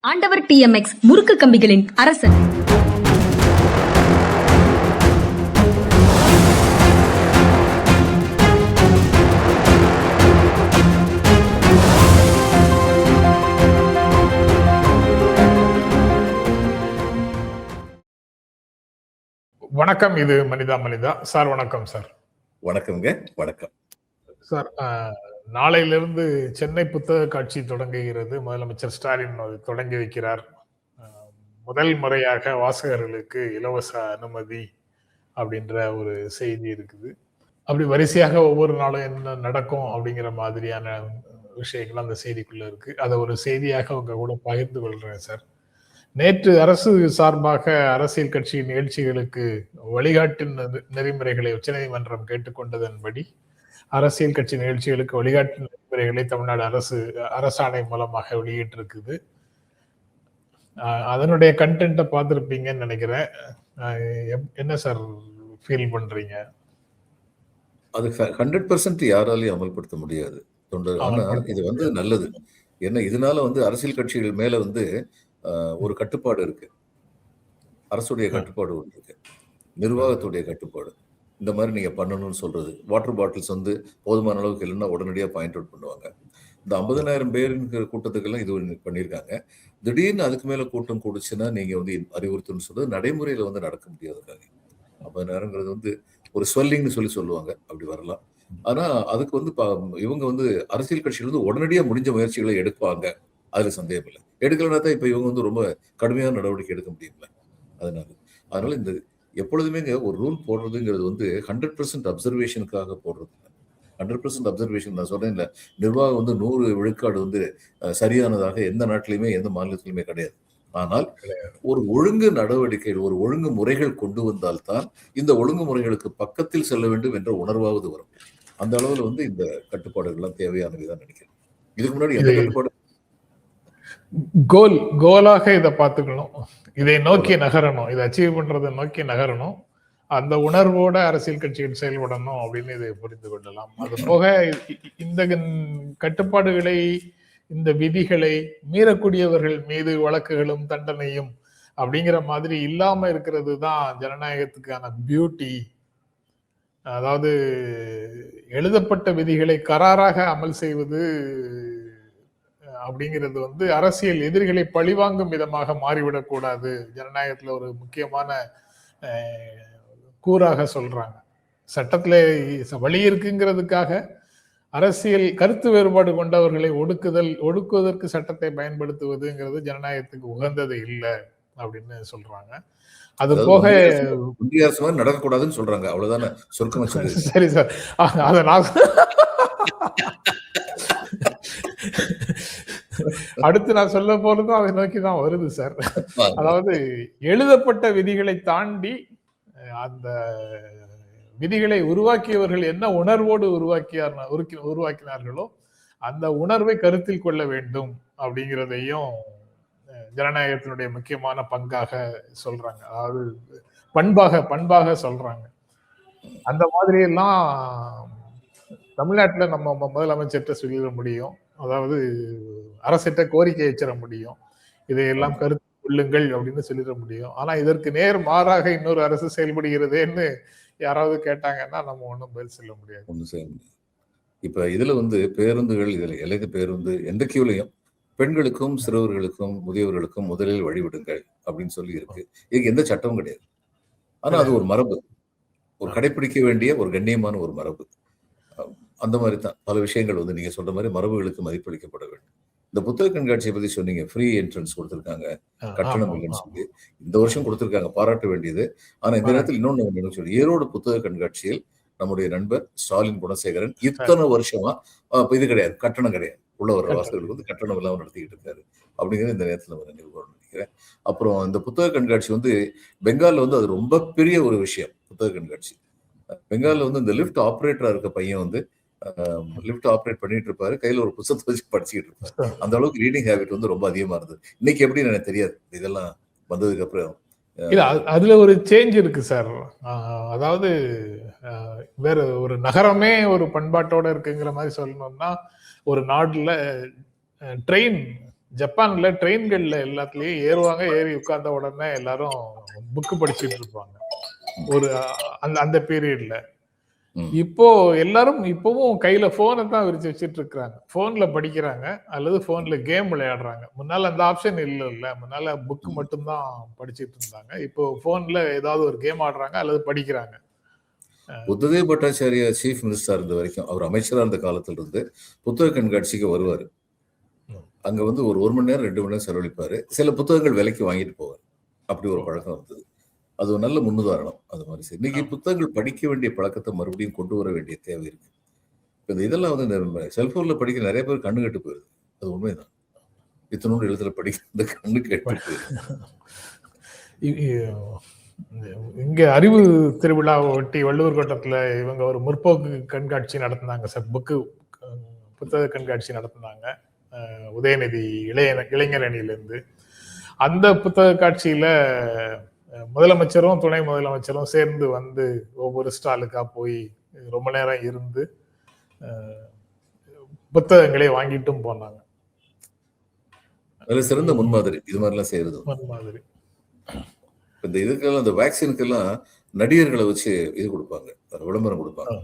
ஆண்டவர் TMX முறுக்கு கம்பிகளின் அரசன். வணக்கம். இது மனிதா மனிதா சார். வணக்கம் சார். வணக்கம்ங்க. வணக்கம் சார். நாளையிலிருந்து சென்னை புத்தக காட்சி தொடங்குகிறது. முதலமைச்சர் ஸ்டாலின் தொடங்கி வைக்கிறார். முதல் முறையாக வாசகர்களுக்கு இலவச அனுமதி அப்படின்ற ஒரு செய்தி இருக்குது. அப்படி வரிசையாக ஒவ்வொரு நாளும் என்ன நடக்கும் அப்படிங்கிற மாதிரியான விஷயங்கள் அந்த செய்திக்குள்ள இருக்கு. அதை ஒரு செய்தியாக உங்க கூட பகிர்ந்து கொள்றேன் சார். நேற்று அரசு சார்பாக அரசியல் கட்சி நிகழ்ச்சிகளுக்கு வழிகாட்டு நெறிமுறைகளை உச்சநீதிமன்றம் கேட்டுக்கொண்டதன்படி அரசியல் கட்சி நிகழ்ச்சிகளுக்கு வழிகாட்டு நெறிமுறைகளை தமிழ்நாடு அரசாணை மூலமாக வெளியிட்டிருக்குது. அதனுடைய கண்டென்ட்டை பார்த்துருப்பீங்கன்னு நினைக்கிறேன். என்ன சார் ஃபீல் பண்றீங்க? அது 100% யாராலையும் அமல்படுத்த முடியாது. ஆனா இது நல்லது. ஏன்னா இதனால அரசியல் கட்சிகள் மேல ஒரு கட்டுப்பாடு இருக்கு. அரசுடைய கட்டுப்பாடு ஒன்று இருக்கு, நிர்வாகத்துடைய கட்டுப்பாடு. இந்த மாதிரி நீங்க பண்ணணும்னு சொல்றது. வாட்டர் பாட்டில்ஸ் போதுமான அளவுக்கு இல்லைன்னா உடனடியாக பாயிண்ட் அவுட் பண்ணுவாங்க. இந்த 50,000 பேருங்கிற கூட்டத்துக்கெல்லாம் இது பண்ணியிருக்காங்க. திடீர்னு அதுக்கு மேல கூட்டம் கூடுச்சுன்னா நீங்க அறிவுறுத்தணும்னு சொல்றது நடைமுறையில நடக்க முடியாதுக்காக. 50,000ங்கிறது ஒரு ஸ்வெல்லிங்னு சொல்லுவாங்க. அப்படி வரலாம். ஆனா அதுக்கு இவங்க அரசியல் கட்சிகள் உடனடியாக முடிஞ்ச முயற்சிகளை எடுப்பாங்க. அதுல சந்தேகம் இல்லை. எடுக்கலன்னா தான் இப்ப இவங்க ரொம்ப கடுமையான நடவடிக்கை எடுக்க முடியும்ல. அதனால இந்த எப்பொழுதுமே ஒரு ரூல் போடுறதுங்கிறது 100% அப்சர்வேஷனுக்காக போடுறது. 100% அப்சர்வேஷன் நான் சொல்றேன் இல்ல. நிர்வாகம் 100 விழுக்காடு சரியானதாக எந்த நாட்டிலுமே எந்த மாநிலத்திலுமே கிடையாது. ஆனால் ஒரு ஒழுங்கு நடவடிக்கைகள், ஒரு ஒழுங்கு முறைகள் கொண்டு வந்தால்தான் இந்த ஒழுங்கு முறைகளுக்கு பக்கத்தில் செல்ல வேண்டும் என்ற உணர்வாவது வரும். அந்த அளவுல இந்த கட்டுப்பாடுகள்லாம் தேவையானதுதான் நினைக்கிறேன். இதுக்கு முன்னாடி எந்த கட்டுப்பாடு கோலாக இதை பார்த்துக்கணும். இதை நோக்கி நகரணும். இதை அச்சீவ் பண்றதை நோக்கி நகரணும். அந்த உணர்வோட அரசியல் கட்சிகள் செயல்படணும் அப்படின்னு இதை புரிந்து கொள்ளலாம். அது போக இந்த கட்டுப்பாடுகளை, இந்த விதிகளை மீறக்கூடியவர்கள் மீது வழக்குகளும் தண்டனையும் அப்படிங்கிற மாதிரி இல்லாம இருக்கிறது தான் ஜனநாயகத்துக்கான பியூட்டி. அதாவது எழுதப்பட்ட விதிகளை கராராக அமல் செய்வது அப்படிங்கிறது அரசியல் எதிரிகளை பழிவாங்கும் விதமாக மாறிவிடக்கூடாது. ஜனநாயகத்துல ஒரு முக்கியமான கூறாக சொல்றாங்க. சட்டத்துல வழி இருக்குங்கிறதுக்காக அரசியல் கருத்து வேறுபாடு கொண்டவர்களை ஒடுக்குவதற்கு சட்டத்தை பயன்படுத்துவதுங்கிறது ஜனநாயகத்துக்கு உகந்தது இல்லை அப்படின்னு சொல்றாங்க. அது போக நடக்கக்கூடாதுன்னு சொல்றாங்க. அவ்வளவுதானே சொற்கமா சொல்லி. சரி சார். அதை நான் அடுத்து நான் சொல்ல போறதும் அதை நோக்கிதான் வருது சார். அதாவது எழுதப்பட்ட விதிகளை தாண்டி அந்த விதிகளை உருவாக்கியவர்கள் என்ன உணர்வோடு உருவாக்கினார்களோ அந்த உணர்வை கருத்தில் கொள்ள வேண்டும் அப்படிங்கிறதையும் ஜனநாயகத்தினுடைய முக்கியமான பங்காக சொல்றாங்க. அதாவது பண்பாக சொல்றாங்க. அந்த மாதிரி எல்லாம் தமிழ்நாட்டுல நம்ம முதலமைச்சர்கிட்ட சொல்லிட முடியும். அதாவது அரசிட்ட கோரிக்கை வச்சிட முடியும். இதையெல்லாம் கருத்து கொள்ளுங்கள் அப்படின்னு சொல்லிட முடியும். ஆனா இதற்கு நேர் மாறாக இன்னொரு அரசு செயல்படுகிறதேன்னு யாராவது கேட்டாங்கன்னா நம்ம ஒன்றும் பதில் சொல்ல முடியாது. இப்ப இதுல பேருந்துகள், இதுல இலக்கு பேருந்து எந்த கியூலையும் பெண்களுக்கும் சிறுவர்களுக்கும் முதியவர்களுக்கும் முதலில் வழிவிடுங்கள் அப்படின்னு சொல்லி இருக்கு. இதுக்கு எந்த சட்டமும் கிடையாது. ஆனா அது ஒரு மரபு, ஒரு கடைபிடிக்க வேண்டிய ஒரு கண்ணியமான ஒரு மரபு. அந்த மாதிரி தான் பல விஷயங்கள் நீங்க சொல்ற மாதிரி மரபுகளுக்கு மதிப்பளிக்கப்பட வேண்டும். இந்த புத்தக கண்காட்சியை பத்தி சொன்னீங்க. ஃப்ரீ என்ட்ரன்ஸ் கொடுத்திருக்காங்க, கட்டணம் இல்லைன்னு சொல்லி இந்த வருஷம் கொடுத்திருக்காங்க, பாராட்ட வேண்டியது. ஆனா இந்த நேரத்தில் இன்னொன்னு சொல்லி, ஈரோடு புத்தக கண்காட்சியில் நம்முடைய நண்பர் ஸ்டாலின் குணசேகரன் இத்தனை வருஷமா இது கிடையாது, கட்டணம் கிடையாது, உள்ள வர வாசகர்களுக்கு கட்டணம் இல்லாமல் நடத்திக்கிட்டு இருக்காரு அப்படிங்கிறது இந்த நேரத்தில் நம்ம நினைவு நினைக்கிறேன். அப்புறம் இந்த புத்தக கண்காட்சி பெங்கால்ல அது ரொம்ப பெரிய ஒரு விஷயம். புத்தக கண்காட்சி பெங்கால்ல இந்த லிஃப்ட் ஆப்ரேட்டரா இருக்க பையன் லிஃப்ட் ஆப்ரேட் பண்ணிட்டு இருப்பாரு, கையில ஒரு புத்தகத்தை வச்சு படிச்சுக்கிட்டு இருப்பாரு. அந்த அளவுக்கு ரீடிங் ஹேபிட் ரொம்ப அதிகமா இருந்தது. இன்னைக்கு எப்படின்னு எனக்கு தெரியாது. இதெல்லாம் வந்ததுக்கு அப்புறம் அதுல ஒரு சேஞ்ச் இருக்கு சார். அதாவது வேற ஒரு நகரமே ஒரு பண்பாட்டோட இருக்குங்கிற மாதிரி சொல்லணும்னா, ஒரு நாடுல ட்ரெயின் ஜப்பான்ல ட்ரெயின்கள்ல எல்லாத்துலயும் ஏறுவாங்க, ஏறி உட்கார்ந்த உடனே எல்லாரும் புக்கு படிச்சுட்டு இருப்பாங்க ஒரு அந்த அந்த பீரியட்ல. இப்போ எல்லாரும் இப்பவும் கையில போனை தான் விரிச்சு வச்சுட்டு இருக்காங்க. போன்ல படிக்கிறாங்க அல்லது போன்ல கேம் விளையாடுறாங்க. முன்னால அந்த ஆப்ஷன் இல்ல. முன்னால புக் மட்டும் தான் படிச்சுட்டு இருந்தாங்க. இப்போ போன்ல ஏதாவது ஒரு கேம் ஆடுறாங்க அல்லது படிக்கிறாங்க. புத்ததேவ் பட்டாச்சாரியா சீஃப் மினிஸ்டர் இருந்த வரைக்கும், அவர் அமைச்சரா இருந்த காலத்துல இருந்து புத்தக கண்காட்சிக்கு வருவாரு. அங்க வந்து ஒரு 1 மணி நேரம் 2 மணி நேரம் செலவழிப்பாரு. சில புத்தகங்கள் விலைக்கு வாங்கிட்டு போவார். அப்படி ஒரு பழக்கம் இருந்தது. அது ஒரு நல்ல முன்னுதாரணம். அது மாதிரி சரி. இன்னைக்கு புத்தகங்கள் படிக்க வேண்டிய பழக்கத்தை மறுபடியும் கொண்டு வர வேண்டிய தேவை இருக்கு. இந்த இதெல்லாம் வந்து செல்போன்ல படிக்கிற நிறைய பேர் கண்ணு கெட்டு போயிருது. அது உண்மைதான். இத்தனோடு எழுத்துல படிக்கிறது கண்ணு கெட்டு போயிருது. இங்க அறிவு திருவிழாவை ஒட்டி வள்ளுவர் கோட்டத்துல இவங்க ஒரு முற்போக்கு கண்காட்சி நடத்தினாங்க சார். புத்தக கண்காட்சி நடத்தினாங்க உதயநிதி இளைஞர் அணியிலிருந்து. அந்த புத்தக காட்சியில முதலமைச்சரும் துணை முதலமைச்சரும் சேர்ந்து வந்து ஒவ்வொரு ஸ்டாலுக்கா போய் ரொம்ப நேரம் இருந்து புத்தகங்களை வாங்கிட்டும் போனாங்க. சிறந்த முன்மாதிரி இது மாதிரிலாம் செய்யறது. முன்மாதிரி இந்த இதுக்கெல்லாம் இந்த வேக்சினுக்கெல்லாம் நடிகர்களை வச்சு இது கொடுப்பாங்க, விளம்பரம் கொடுப்பாங்க.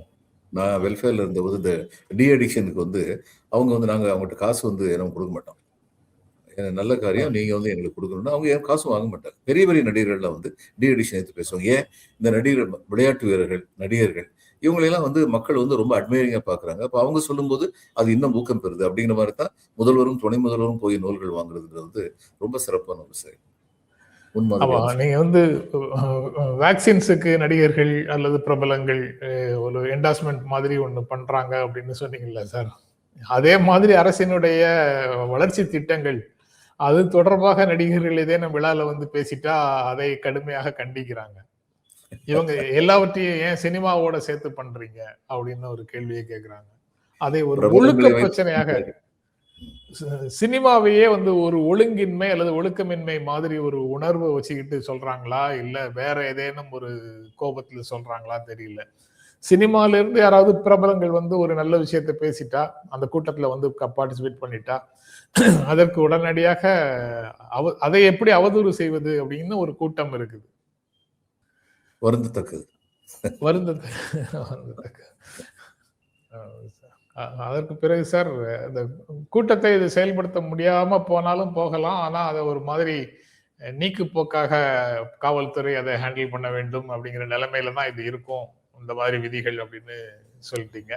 நான் வெல்ஃபேர்ல இருந்தபோது இந்த டி அடிக்ஷனுக்கு வந்து அவங்க வந்து நாங்கள் அவங்ககிட்ட காசு வந்து எனக்கு கொடுக்க மாட்டோம், நல்ல காரியம் நீங்க வந்து எங்களுக்கு கொடுக்கணும்னா அவங்க ஏன் காசும் வாங்க மாட்டாங்க. பெரிய பெரிய நடிகர்கள்லாம் வந்து டி அடிக்ஷன் எடுத்து பேசுவாங்க. ஏன் இந்த நடிகர்கள், விளையாட்டு வீரர்கள், நடிகர்கள் இவங்களெல்லாம் வந்து மக்கள் வந்து ரொம்ப அட்மைரிங்கா பாக்குறாங்க. அப்ப அவங்க சொல்லும்போது அது இன்னும் ஊக்கம் பெறுது. அப்படிங்கிற மாதிரி தான் முதல்வரும் துணை முதல்வரும் போய் நூல்கள் வாங்குறதுன்றது வந்து ரொம்ப சிறப்பான ஒரு செயல். நீங்க வந்து வேக்சின்ஸுக்கு நடிகர்கள் அல்லது பிரபலங்கள் ஒரு என்டாஸ்மெண்ட் மாதிரி ஒண்ணு பண்றாங்க அப்படின்னு சொன்னீங்கல்ல சார், அதே மாதிரி அரசினுடைய வளர்ச்சி திட்டங்கள் அது தொடர்பாக நடிகர்கள் ஏதேனும் விழால வந்து பேசிட்டா அதை கடுமையாக கண்டிக்கிறாங்க. இவங்க எல்லாவற்றையும் ஏன் சினிமாவோட சேர்த்து பண்றீங்க அப்படின்னு ஒரு கேள்வியை கேட்கிறாங்க. அதை ஒரு ஒழுக்க பிரச்சனையாக, சினிமாவையே வந்து ஒரு ஒழுங்கின்மை அல்லது ஒழுக்கமின்மை மாதிரி ஒரு உணர்வை வச்சுக்கிட்டு சொல்றாங்களா இல்ல வேற ஏதேனும் ஒரு கோபத்துல சொல்றாங்களா தெரியல. சினிமால இருந்து யாராவது பிரபலங்கள் வந்து ஒரு நல்ல விஷயத்தை பேசிட்டா, அந்த கூட்டத்துல வந்து பார்ட்டிசிபேட் பண்ணிட்டா, அதற்கு உடனடியாக அதை எப்படி அவதூறு செய்வது அப்படின்னு ஒரு கூட்டம் இருக்குது. வருந்தத்தக்கது. அதற்கு பிறகு சார் அந்த கூட்டத்தை இது செயல்படுத்த முடியாம போனாலும் போகலாம். ஆனா அதை ஒரு மாதிரி நீக்கு போக்காக காவல்துறை அதை ஹேண்டில் பண்ண வேண்டும் அப்படிங்கிற நிலைமையில தான் இது இருக்கும், இந்த மாதிரி விதிகள் அப்படின்னு சொல்லிட்டீங்க.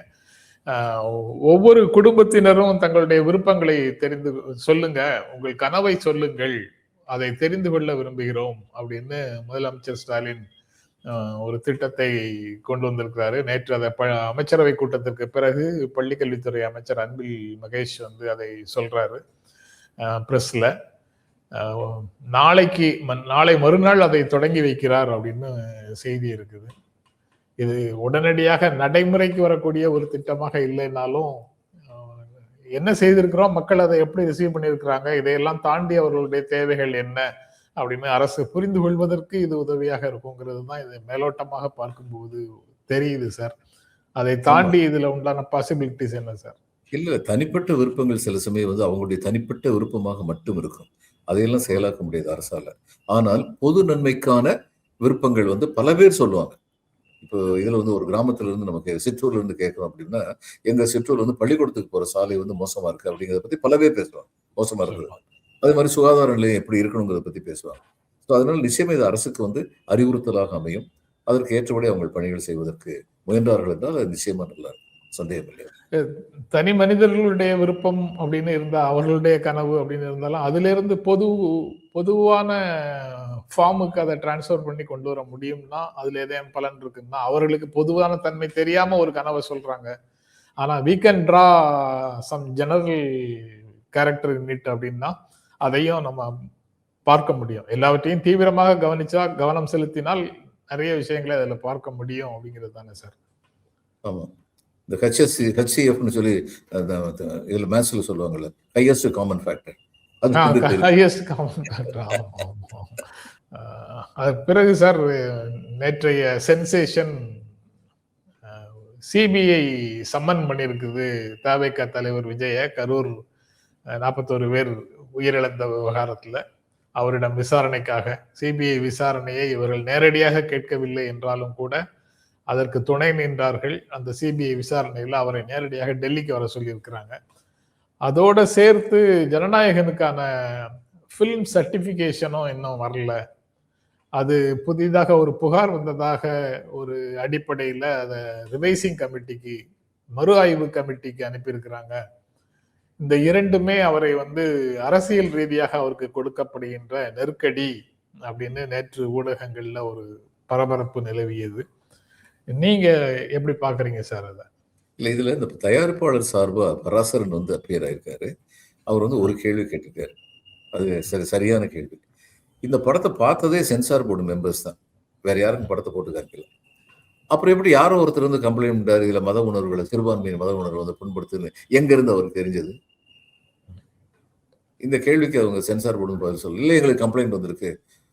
ஒவ்வொரு குடும்பத்தினரும் தங்களுடைய விருப்பங்களை தெரிந்து சொல்லுங்க, உங்கள் கனவை சொல்லுங்கள், அதை தெரிந்து கொள்ள விரும்புகிறோம் அப்படின்னு முதலமைச்சர் ஸ்டாலின் ஒரு திட்டத்தை கொண்டு வந்திருக்கிறாரு. நேற்று அதை அமைச்சரவை கூட்டத்திற்கு பிறகு பள்ளிக்கல்வித்துறை அமைச்சர் அன்பில் மகேஷ் வந்து அதை சொல்றாரு பிரஸ்ல. நாளை மறுநாள் அதை தொடங்கி வைக்கிறார் அப்படின்னு செய்தி இருக்குது. இது உடனடியாக நடைமுறைக்கு வரக்கூடிய ஒரு திட்டமாக இல்லைன்னாலும் என்ன செய்திருக்கிறோம், மக்கள் அதை எப்படி ரிசீவ் பண்ணியிருக்கிறாங்க, இதையெல்லாம் தாண்டி அவர்களுடைய தேவைகள் என்ன அப்படின்னு அரசு புரிந்து கொள்வதற்கு இது உதவியாக இருக்குங்கிறது தான் இது மேலோட்டமாக பார்க்கும்போது தெரியுது சார். அதை தாண்டி இதுல உண்டான பாசிபிலிட்டிஸ் என்ன சார்? இல்ல, தனிப்பட்ட விருப்பங்கள் சில சமயம் வந்து அவங்களுடைய தனிப்பட்ட விருப்பமாக மட்டும் இருக்கும். அதையெல்லாம் செயலாக்க முடியாது அரசால. ஆனால் பொது நன்மைக்கான விருப்பங்கள் வந்து பல பேர் சொல்லுவாங்க. இப்போ இதுல வந்து ஒரு கிராமத்துல இருந்து நமக்கு சிற்றூர்ல இருந்து கேட்கணும் அப்படின்னா, எங்க சிற்றூர் வந்து பள்ளிக்கூடத்துக்கு போற சாலை வந்து மோசமா இருக்கு அப்படிங்கிறத பத்தி பல பேர் பேசுவாங்க. மோசமா இருக்கு. அதே மாதிரி சுகாதார நிலையம் எப்படி இருக்கணுங்கிறத பத்தி பேசுவாங்க. ஸோ அதனால நிச்சயமா இது அரசுக்கு வந்து அறிவுறுத்தலாக அமையும். அதற்கு ஏற்றபடி அவங்க பணிகள் செய்வதற்கு முயன்றார்கள் என்றால் அது நிச்சயமா நல்லா சந்தேகம் இல்லை. தனி மனிதர்களுடைய விருப்பம் அப்படின்னு இருந்தா, அவர்களுடைய கனவு அப்படின்னு இருந்தாலும் அதுல இருந்து பொதுவான ஃபார்முக்கு அதை டிரான்ஸ்ஃபர் பண்ணி கொண்டு வர முடியும்னா அதுல ஏதேனும் பலன் இருக்குன்னா, அவர்களுக்கு பொதுவான தன்மை தெரியாம ஒரு கனவை சொல்றாங்க. ஆனா we can draw some general character in it அப்படின்னா அதையும் நம்ம பார்க்க முடியும். எல்லாவற்றையும் தீவிரமாக கவனம் செலுத்தினால் நிறைய விஷயங்களை அதில் பார்க்க முடியும் அப்படிங்கிறது தானே சார்? ஆமா, இந்த HCFன்னு சொல்லி இதுல மேத்ஸ்ல சொல்லுவாங்கல்ல, highest common factor. Highest common factor. அது பிறகு சார் நேற்றைய சென்சேஷன், சிபிஐ சம்மன் பண்ணியிருக்குது தவேக தலைவர் விஜய. கரூர் 41 பேர் உயிரிழந்த விவகாரத்துல அவரிடம் விசாரணைக்காக சிபிஐ விசாரணையை இவர்கள் நேரடியாக கேட்கவில்லை என்றாலும் கூட அதற்கு துணை நின்றார்கள். அந்த சிபிஐ விசாரணையில் அவரை நேரடியாக டெல்லிக்கு வர சொல்லியிருக்கிறாங்க. அதோட சேர்த்து ஜனநாயகனுக்கான ஃபிலிம் சர்டிபிகேஷனும் இன்னும் வரல. அது புதிதாக ஒரு புகார் வந்ததாக ஒரு அடிப்படையில அதை ரிவைசிங் கமிட்டிக்கு, மறு ஆய்வு கமிட்டிக்கு அனுப்பியிருக்கிறாங்க. இந்த இரண்டுமே அவரை அரசியல் ரீதியாக அவருக்கு கொடுக்கப்படுகின்ற நெருக்கடி அப்படின்னு நேற்று ஊடகங்கள்ல ஒரு பரபரப்பு நிலவியது. நீங்க எப்படி பாக்குறீங்க சார் அதை? இல்ல, இதுல இந்த தயாரிப்பாளர் சார்பா பராசரன் அப்பியர் ஆயிருக்காரு. அவர் ஒரு கேள்வி கேட்டிருக்காரு. அது சரியான கேள்வி. இந்த படத்தை பார்த்ததே சென்சார் போர்டு மெம்பர்ஸ் தான், வேற யாருக்கும் படத்தை போட்டு காட்டல. அப்புறம் எப்படி யாரோ ஒருத்தர் கம்ப்ளைண்ட் பண்ணாரு, இதுல மத உணர்வுகளை, சிறுபான்மையின் மத உணர்வு புண்படுத்துன்னு எங்க இருந்து அவருக்கு தெரிஞ்சது? இந்த கேள்விக்கு அவங்க சென்சார் போர்டு பதில் சொல்ல, இல்லை எங்களுக்கு கம்ப்ளைண்ட் வந்திருக்கு.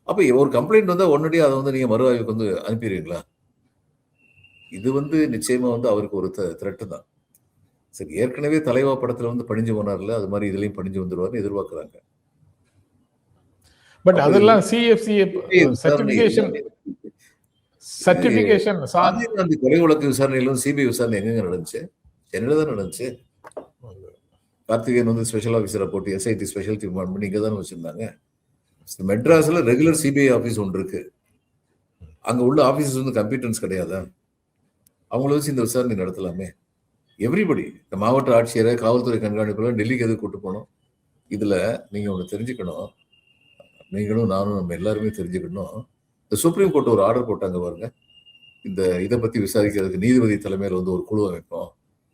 அப்ப ஒரு கம்ப்ளைண்ட் வந்தா உடனடியே அதை நீங்க மறு ஆய்வுக்கு அனுப்பிடுவீங்களா? இது நிச்சயமா அவருக்கு ஒரு த்ரெட்டு தான். சரி, ஏற்கனவே தலைவா படத்துல பணிஞ்சு போனார்ல, அது மாதிரி இதுலயும் பணிஞ்சு வந்துருவாருன்னு எதிர்பார்க்கிறாங்க. பட் அதெல்லாம் சிஎஃப்சிஏ சர்டிபிகேஷன் ராஜீவ்காந்தி கொலை வழக்கு விசாரணையிலும் சிபிஐ விசாரணை எங்க நடந்துச்சு? சென்னையில தான் நடந்துச்சு. கார்த்திகேயன் ஸ்பெஷல் ஆஃபீஸரை போட்டு எஸ்ஐடி ஸ்பெஷல் டீம் பண்ணி இங்க தானே வச்சிருந்தாங்க. மெட்ராஸ்ல ரெகுலர் சிபிஐ ஆஃபீஸ் ஒன்று இருக்கு. அங்க உள்ள ஆபீசர்ஸ் கம்ப்யூட்டன்ஸ் கிடையாதா? அவங்கள வச்சு இந்த விசாரணை நடத்தலாமே. எவ்ரிபடி, இந்த மாவட்ட ஆட்சியரை, காவல்துறை கண்காணிப்புல டெல்லிக்கு எதுக்கு கூட்டு போனோம்? இதுல நீங்க ஒண்ணு தெரிஞ்சுக்கணும், நீங்களும் நானும் நம்ம எல்லாருமே தெரிஞ்சுக்கணும். இந்த சுப்ரீம் கோர்ட் ஒரு ஆர்டர் போட்டாங்க பாருங்க, இதை பத்தி விசாரிக்கிறதுக்கு நீதிபதி தலைமையில ஒரு குழு அமைப்போம்.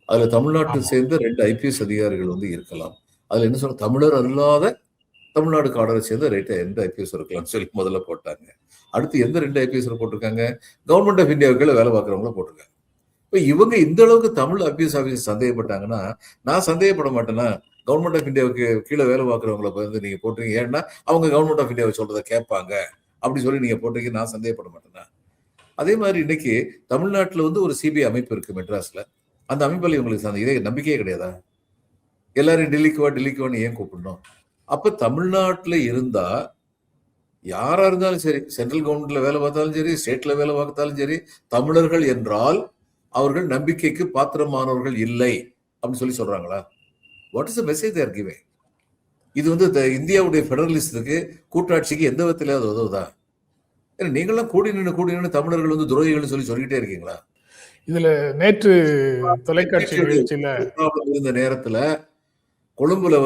அதுல தமிழ்நாட்டை சேர்ந்த 2 ஐபிஎஸ் அதிகாரிகள் இருக்கலாம். அதுல என்ன சொல்ற, தமிழர் அல்லாத தமிழ்நாடு காடரை சேர்ந்த 2 ஐபிஎஸ் இருக்கலாம்னு சொல்லி முதல்ல போட்டாங்க. அடுத்து எந்த 2 ஐபிஎஸ் போட்டிருக்காங்க? கவர்மெண்ட் ஆஃப் இந்தியாவுக்குள்ள வேலை பார்க்கறவங்கள போட்டிருக்காங்க. இப்ப இவங்க இந்த அளவுக்கு தமிழ் ஐபிஎஸ் ஆபீசர் சந்தேகப்பட்டாங்கன்னா, நான் சந்தேகப்பட மாட்டேன்னா கவர்மெண்ட் ஆஃப் இந்தியாவுக்கு கீழே வேலை பார்க்கறவங்களை நீங்க போட்டீங்க, ஏன்னா அவங்க கவர்மெண்ட் ஆஃப் இந்தியாவை சொல்றதை கேட்பாங்க அப்படி சொல்லி நீங்க போட்டீங்க, நான் சந்தேகப்பட மாட்டேன்னா? அதே மாதிரி இன்னைக்கு தமிழ்நாட்டுல ஒரு சிபிஐ அமைப்பு இருக்கு மெட்ராஸ்ல. அந்த அமைப்பில் இவங்களுக்கு இதே நம்பிக்கையே கிடையாதா? எல்லாரும் டெல்லிக்கு வான்னு ஏன் கூப்பிடணும்? அப்ப தமிழ்நாட்டுல இருந்தா யாரா இருந்தாலும் சரி, சென்ட்ரல் கவர்மெண்ட்ல வேலை பார்த்தாலும் சரி, ஸ்டேட்ல வேலை பார்த்தாலும் சரி, தமிழர்கள் என்றால் அவர்கள் நம்பிக்கைக்கு பாத்திரமானவர்கள் இல்லை அப்படின்னு சொல்லி சொல்றாங்களா? What is the message they are giving? இது இந்தியாவுடைய பெடரலிஸ்டுக்கு, கூட்டாட்சிக்கு எந்த விதத்தில அது உதவுதா? நீங்களாம் கூடி நின்று தமிழர்கள் துரோகிகள் சொல்லிக்கிட்டே இருக்கீங்களா? இதுல நேற்று தொலைக்காட்சி நிகழ்ச்சியில இருந்த நேரத்துல கொழும்புல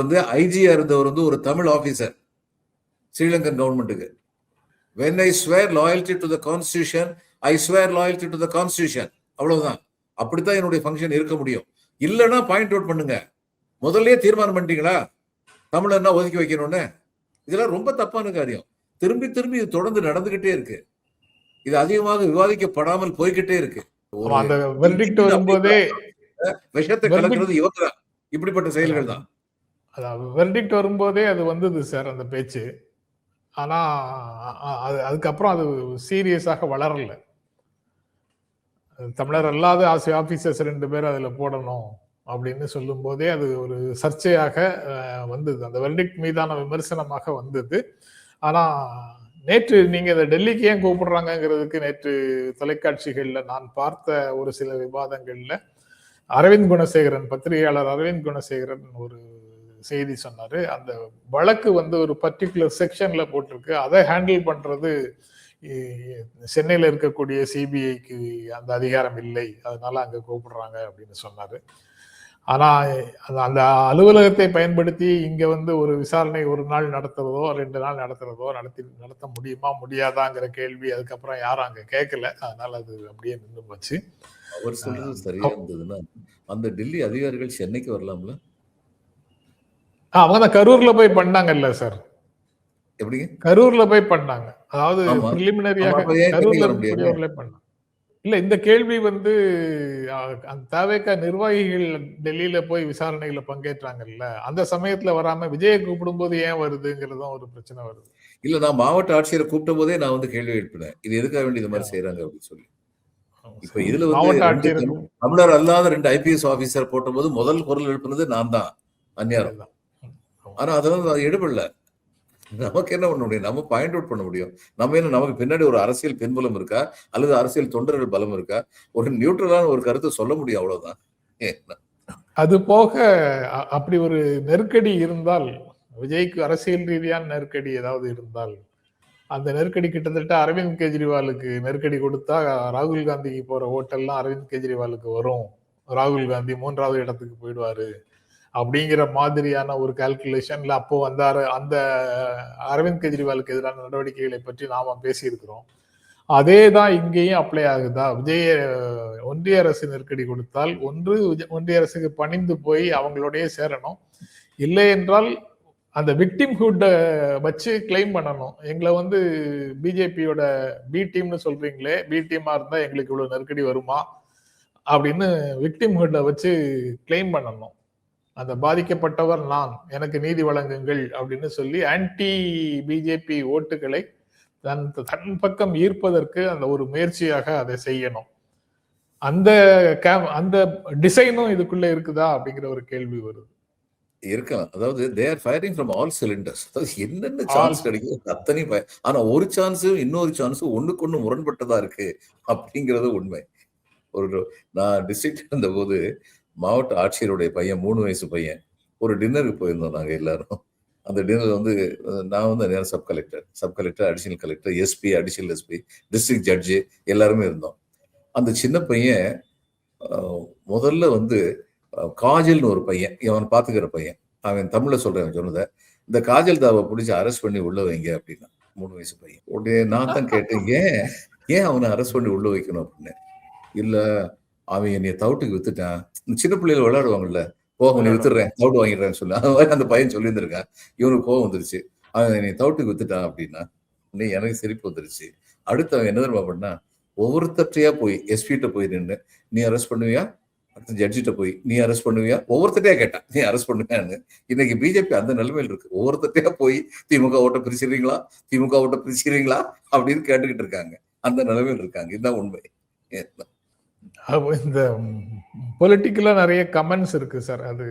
ஐஜியா இருந்தவர் ஒரு தமிழ் ஆபீசர் ஸ்ரீலங்கன் கவர்மெண்ட்டுக்கு, when I swear loyalty to the constitution, I swear loyalty to the constitution, அவ்வளவுதான். அப்படித்தான் என்னுடைய ஃபங்க்ஷன் இருக்க முடியும். இல்லைன்னா பாயிண்ட் அவுட் பண்ணுங்க. முதல்லயே தீர்மானம் பண்ணிட்டீங்களா தமிழன்னா ஒதுக்கி வைக்கணும்னு? இதெல்லாம் ரொம்ப தப்பான காரியம். திரும்பி திரும்பி இது தொடர்ந்து நடந்துகிட்டே இருக்கு. இது அதிகமாக விவாதிக்கப்படாமல் போய்கிட்டே இருக்கு. அந்த வெர்டிக்ட் வரும்போதே விஷத்தை கலக்கிறது இவங்கதான், இப்படிப்பட்ட செயல்கள் தான். அதாவது வெர்டிக்ட் வரும்போதே அது வந்தது சார் அந்த பேச்சு. ஆனா அதுக்கப்புறம் அது சீரியஸாக வளரல. தமிழர் அல்லாத ஆபீசர்ஸ் 2 பேர் அதுல போடணும் அப்படின்னு சொல்லும் போதே அது ஒரு சர்ச்சையாக வந்தது. அந்த வெர்டிக்ட் மீதான விமர்சனமாக வந்தது. ஆனா நேற்று நீங்க இதை டெல்லிக்கு ஏன் கூப்பிடுறாங்கிறதுக்கு நேற்று தொலைக்காட்சிகள்ல நான் பார்த்த ஒரு சில விவாதங்கள்ல அரவிந்த் குணசேகரன், பத்திரிகையாளர் அரவிந்த் குணசேகரன் ஒரு செய்தி சொன்னாரு. அந்த வழக்கு ஒரு பர்டிகுலர் செக்ஷன்ல போட்டிருக்கு, அதை ஹேண்டில் பண்றது சென்னையில இருக்கக்கூடிய சிபிஐக்கு அந்த அதிகாரம் இல்லை, அதனால அங்க கூப்பிடுறாங்க அப்படின்னு சொன்னாரு. ஆனா அந்த அலுவலகத்தை பயன்படுத்தி இங்க ஒரு விசாரணை 1 நாள் நடத்துறதோ 2 நாள் நடத்துறதோ நடத்த முடியுமா முடியாதாங்கிற கேள்வி அதுக்கப்புறம் யாரும் அங்க கேட்கல. அதனால அது அப்படியே நின்று போச்சு. அவர் சொல்றது சரியா இருந்ததுன்னா அந்த டெல்லி அதிகாரிகள் சென்னைக்கு வரலாம்ல? அவங்க தான் கரூர்ல போய் பண்ணாங்கல்ல சார். எப்படிங்க கரூர்ல போய் பண்ணாங்க? அதாவது பிரிலிமினரியாக கரூர்ல பண்ணாங்க. இல்ல, இந்த கேள்வி அந்த தவேக நிர்வாகிகள் டெல்லியில போய் விசாரணைகளை பங்கேற்றாங்கல்ல, அந்த சமயத்துல வராம விஜயை கூப்பிடும் போது ஏன் வருதுங்கிறதும் ஒரு பிரச்சனை வருது. இல்ல, நான் மாவட்ட ஆட்சியரை கூப்பிட்ட போதே நான் கேள்வி எழுப்பினேன், இது எதுக்காக வேண்டி இந்த மாதிரி செய்யறாங்க அப்படின்னு சொல்லி. இப்ப இதுல தமிழர் அல்லாத 2 ஐபிஎஸ் ஆபீசர் போட்ட போது முதல் குரல் எழுப்புனது நான் தான், அந்நியாரம். ஆனா அதெல்லாம் அது எடுபடல. நமக்கு என்ன பண்ண முடியும்? நம்ம பாயிண்ட் அவுட் பண்ண முடியும். நம்ம என்ன, நமக்கு பின்னாடி ஒரு அரசியல் பின்புலம் இருக்கா? அல்லது அரசியல் தொண்டர்கள் பலம் இருக்கா? ஒரு நியூட்ரலான ஒரு கருத்தை சொல்ல முடியும், அவ்வளவுதான். என்ன? அது போக அப்படி ஒரு நெருக்கடி இருந்தால், விஜய்க்கு அரசியல் ரீதியான நெருக்கடி ஏதாவது இருந்தால், அந்த நெருக்கடி கிட்டத்தட்ட அரவிந்த் கெஜ்ரிவாலுக்கு நெருக்கடி கொடுத்தா ராகுல் காந்திக்கு போற ஓட்டெல்லாம் அரவிந்த் கெஜ்ரிவாலுக்கு வரும், ராகுல் காந்தி 3வது இடத்துக்கு போயிடுவாரு அப்படிங்கிற மாதிரியான ஒரு கால்குலேஷன்ல அப்போ அந்த அரவிந்த் கெஜ்ரிவாலுக்கு எதிரான நடவடிக்கைகளை பற்றி நாம பேசியிருக்கிறோம். அதே தான் இங்கேயும் அப்ளை ஆகுதா? விஜய ஒன்றிய அரசு நெருக்கடி கொடுத்தால் ஒன்று ஒன்றிய அரசுக்கு பணிந்து போய் அவங்களோடய சேரணும், இல்லை என்றால் அந்த விக்டிம்ஹுட் வச்சு கிளைம் பண்ணணும். எங்களை வந்து பிஜேபியோட பி டீம்னு சொல்றீங்களே, பி டீமா இருந்தா எங்களுக்கு இவ்வளவு நெருக்கடி வருமா அப்படின்னு விக்டிம்ஹுட்டை வச்சு கிளைம் பண்ணணும். அந்த பாதிக்கப்பட்டவர் நான், எனக்கு நீதி வழங்குங்கள் அப்படின்னு சொல்லி ஆன்டி பிஜேபி ஓட்டுகளை தன் பக்கம் ஈர்ப்பதற்கு அந்த ஒரு முயற்சியாக அதை செய்யணும். அந்த அந்த டிசைனும் இதுக்குள்ள இருக்குதா அப்படிங்கிற ஒரு கேள்வி வருது. இருக்கலாம். அதாவது they are firing from all cylinders. அதாவது என்னென்ன சான்ஸ் கிடைக்குது அத்தனையும் ஆனா ஒரு சான்ஸும் இன்னொரு சான்ஸும் ஒண்ணுக்கு ஒண்ணு முரண்பட்டதா இருக்கு அப்படிங்கிறது உண்மை. நான் டிஸ்ட்ரிக்ட் இருந்தபோது மாவட்ட ஆட்சியருடைய பையன், 3 வயசு பையன், ஒரு டின்னருக்கு போயிருந்தோம் நாங்க எல்லாரும். அந்த டின்னர் வந்து நான் வந்து நேரம் sub collector, additional collector, SP, additional SP, district judge எல்லாருமே இருந்தோம். அந்த சின்ன பையன் முதல்ல வந்து காஜல்னு ஒரு பையன், அவன் பாத்துக்கிற பையன், அவன் தமிழ்ல சொல்றேன் சொன்னதை, இந்த காஜல் தாவை பிடிச்சி அரெஸ்ட் பண்ணி உள்ள வைங்க அப்படின்னா. 3 வயசு பையன். உடனே நான் தான் கேட்டேன், ஏன் அவனை அரெஸ்ட் பண்ணி உள்ள வைக்கணும் அப்படின்னு. இல்ல, அவன் என்னைய தவுட்டுக்கு வித்துட்டான். சின்ன பிள்ளைகள் விளையாடுவாங்கல்ல, நீ வித்துடுறேன், தவுட்டு வாங்கிடுறேன்னு சொல்லி அந்த மாதிரி அந்த பையன் சொல்லியிருந்திருக்கான். இவனுக்கு கோவம் வந்துருச்சு, அவன் என்னை தவுட்டுக்கு வித்துட்டான் அப்படின்னா. நீ எனக்கு சிரிப்பு வந்துருச்சு. அடுத்து அவன் என்ன தெரியுமா பண்ணா, ஒவ்வொருத்தட்டையா போய் எஸ்பிட்ட போய் நின்று, நீ அரெஸ்ட் பண்ணுவியா, அடுத்த ஜட்ஜிட்ட போய் நீ அரெஸ்ட் பண்ணுவியா, ஒவ்வொருத்தையா கேட்டான், நீ அரெஸ்ட் பண்ணுவியான்னு. இன்னைக்கு பிஜேபி அந்த நிலைமையில் இருக்கு. ஒவ்வொருத்தையா போய் திமுக ஓட்ட பிரிச்சிருவீங்களா, திமுக ஓட்ட பிரிச்சிருவீங்களா அப்படின்னு கேட்டுக்கிட்டு இருக்காங்க. அந்த நிலைமையில் இருக்காங்க. இதுதான் உண்மை. இந்த பொலிட்டிக்கலா நிறைய கமெண்ட்ஸ் இருக்கு சார். அது